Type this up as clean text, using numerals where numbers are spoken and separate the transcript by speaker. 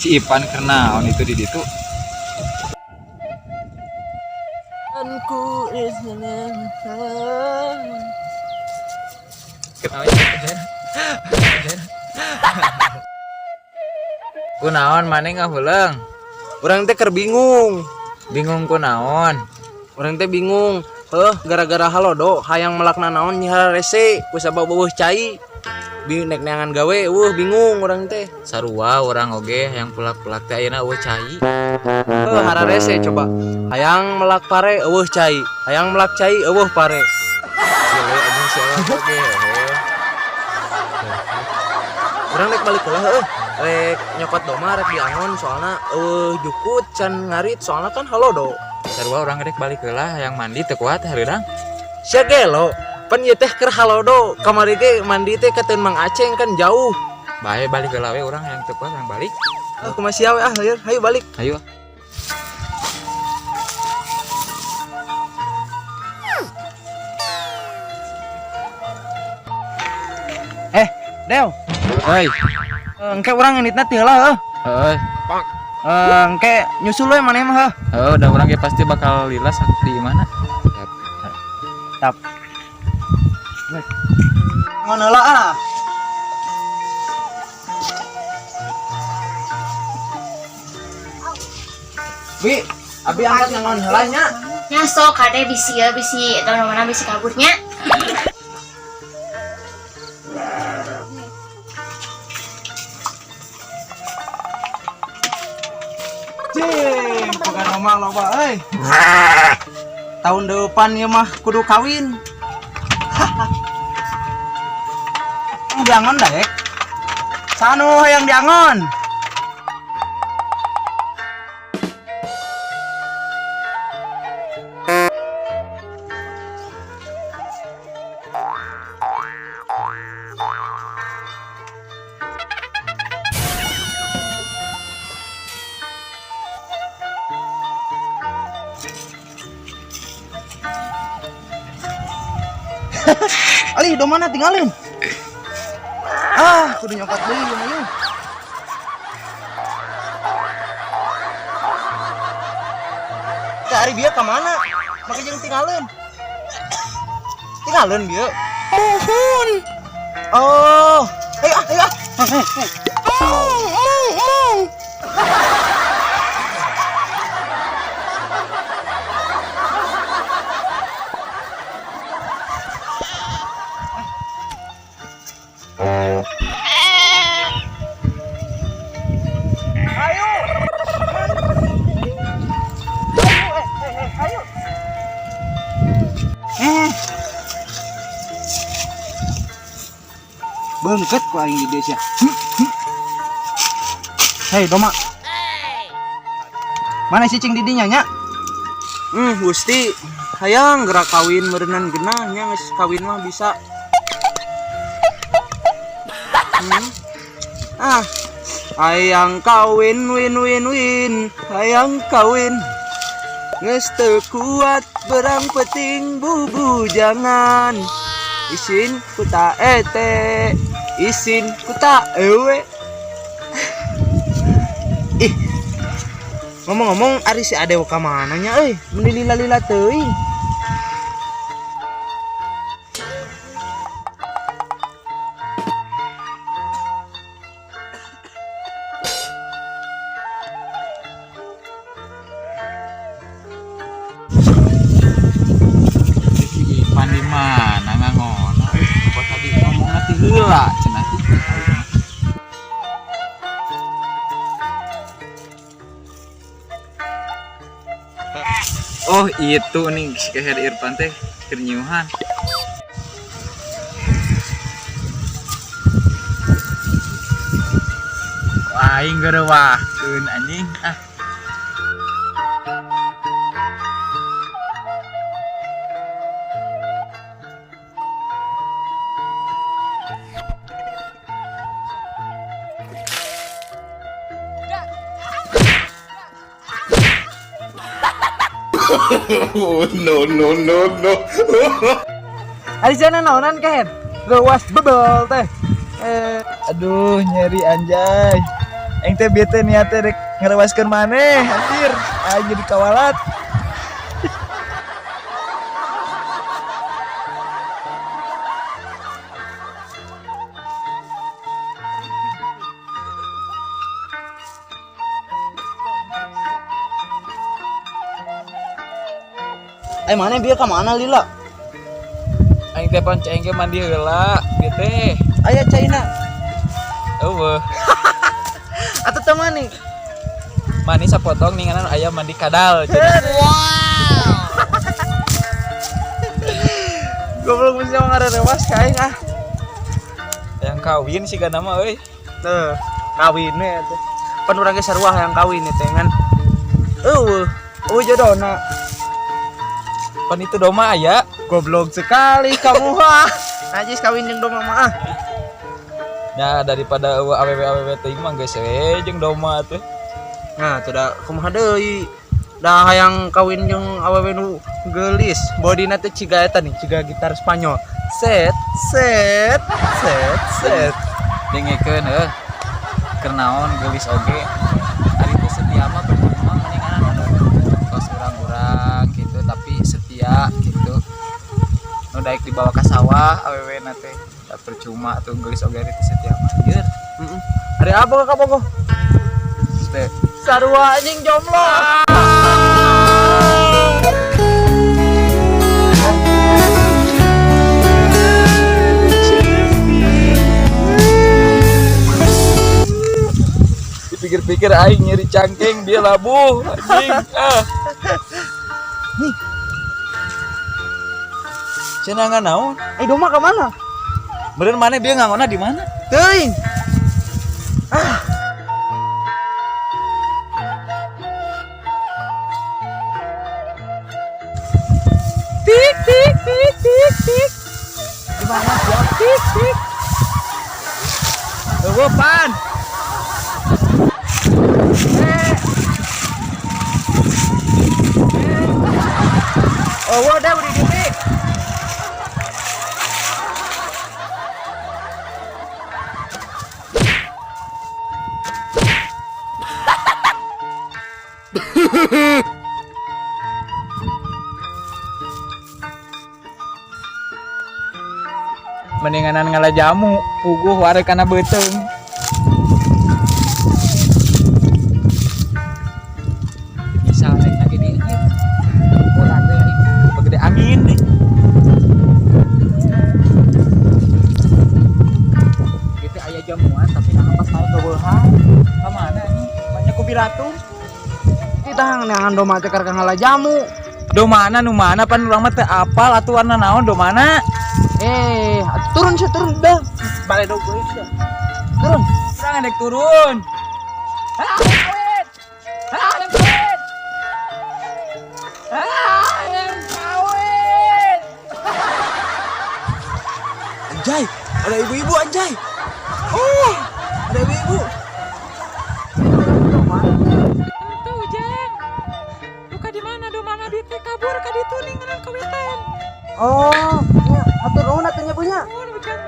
Speaker 1: si Ipan karena on itu di ditu.
Speaker 2: Anku is
Speaker 1: Kunaon maneh ngahuleung?
Speaker 2: Urang teh keur bingung.
Speaker 1: Bingung kunaon?
Speaker 2: Urang teh bingung. Gara-gara halodo hayang melakna naon nyihara rese ku sabab eueuh cai. Nek neangan gawe bingung urang teh.
Speaker 1: Sarua urang oge hayang pulak-pulak teh ayeuna eueuh cai.
Speaker 2: Hara rese coba. Hayang melak pare eueuh cai. Hayang melak cai eueuh pare.
Speaker 1: Sile anjing sialan oge
Speaker 2: Urang rek balik heula rek nyokot doma rek diangon soalna jukut can ngarit soalna kan halodo.
Speaker 1: Sarua urang rek balik heula hayang mandi teu kuat hareurang.
Speaker 2: Sia gelo, pan ieu teh keur halodo. Kamari ge mandi teh ka Teun Mang Aceng kan jauh.
Speaker 1: Bae balik heula we urang hayang teu kuat hayang balik.
Speaker 2: Kumaha sia we hayu balik.
Speaker 1: Hayu.
Speaker 2: Deo,
Speaker 1: Hei,
Speaker 2: engke urang ngeunitna teh heula
Speaker 1: heuh.
Speaker 2: engke nyusul we maneh mah
Speaker 1: Heuh, udah urang ge pasti bakal lilas di mana.
Speaker 2: Tap. Ngon heula ah. Bi, abi angkat ngon heula nya.
Speaker 3: Nya sok kade bisi tahun mana bisi kaburnya.
Speaker 2: Cing, pegan omah loba euy. Tahun depan ieu mah kudu kawin. Diangon daek. Sanu hayang diangon. Ali, domana tinggalin. Kudu nyokot deui ieu mah. Ka ari bieu ka mana? Make jeung tinggalin. Tinggalin bieu. Mohon. Oh, ayo. Beungket ku aing di desa. Hei, doma. Mana si cing didinya nya? Gusti. Hayang gerak kawin meureunnan genah nya geus kawin mah bisa. Hayang kawin win. Hayang kawin. Geus teu kuat berang peting bubu jangan. Isin ku ta ete, isin ku ta ewe. Ih, ngomong-ngomong ari si Adew ka mana nya euy? Mun lila-lila teuing.
Speaker 1: Ipan di mana ngangon? Apa tadi ngomong nanti heula cenah. Oh itu nih si Keher Irfan teh kernyuhan. Aing gerewahkeun anjing ah.
Speaker 4: No.
Speaker 2: Ari sana naonan Ken? Lewas bebel teh.
Speaker 1: Aduh nyeri anjay. Aing teh bieu teh niat teh rek ngarewaskeun maneh anjir. Aing jadi kawalat.
Speaker 2: Mana bieu ka mana lila?
Speaker 1: Aing teh pan ceng ge mandi heula, bieu teh.
Speaker 2: Aya caina.
Speaker 1: Eueuh.
Speaker 2: Atuh teh mani.
Speaker 1: Mani sapotong ninganan aya mandi kadal.
Speaker 2: Goblok mesti ngarerewas ka aing ah.
Speaker 1: Yang kawin sih kana mah euy.
Speaker 2: Teu, kawin we atuh. Pan urang ge sarua hayang kawin teh ngan. Jodohna.
Speaker 1: Pan itu doma aya.
Speaker 2: Goblok sekali kamu ah. Najis kawin jeung doma mah ah.
Speaker 1: Ya daripada awewe teuing mah geus we jeung doma teh.
Speaker 2: Nah, teu da kumaha deui. Da hayang kawin jeung awewe nu geulis. Bodina teh ciga eta nih, ciga gitar Spanyol. Set.
Speaker 1: Dengekeun heuh. Keur naon geulis oge. Ari teh setia mah percuma mendingan kos urang-urang gitu tapi setia gitu. Nu daek dibawa ka sawah awewe na teh. Da percuma tuh geulis oge ari teh setia mah. Ieur.
Speaker 2: Ari apa ka bogoh?
Speaker 1: Teh
Speaker 2: Sarua anjing jomblo.
Speaker 1: dipikir-pikir aing nyeri cangkeng dia labuh anjing
Speaker 2: Nih.
Speaker 1: Cenah naon?
Speaker 2: Doma ka mana?
Speaker 1: Beureun maneh dia ngangona di mana?
Speaker 2: Teuing. Tik. Gimana sih? Tik.
Speaker 1: Eueuh pan.
Speaker 2: Oh, udah di titik.
Speaker 1: Mendinganan ngalah jamu, puguh wareg kana beuteung. Bisa rek lagi di ieu. Urang teh bagede angin nih. Gitu aya jamuan tapi nah pas mau geueuhan. Ka mana nih? Banyak ku biratung.
Speaker 2: Kita ngangan doma teh karek ngalah jamu.
Speaker 1: Domana nu mana pan urang mah teu apal aturanna naon domana?
Speaker 2: Turun dah. Balik dong gue sudah. Turun.
Speaker 1: Urang endek turun.
Speaker 2: Anjay, ada ibu-ibu anjay. Oh, ada ibu-ibu.
Speaker 4: Tuh, Jeng. Luka di mana? Do mana duit teh kabur ka ditu ningan kawitan.
Speaker 2: Oh, ya, atur nuhun atuh nya punya.
Speaker 4: Nuhun, Jeng.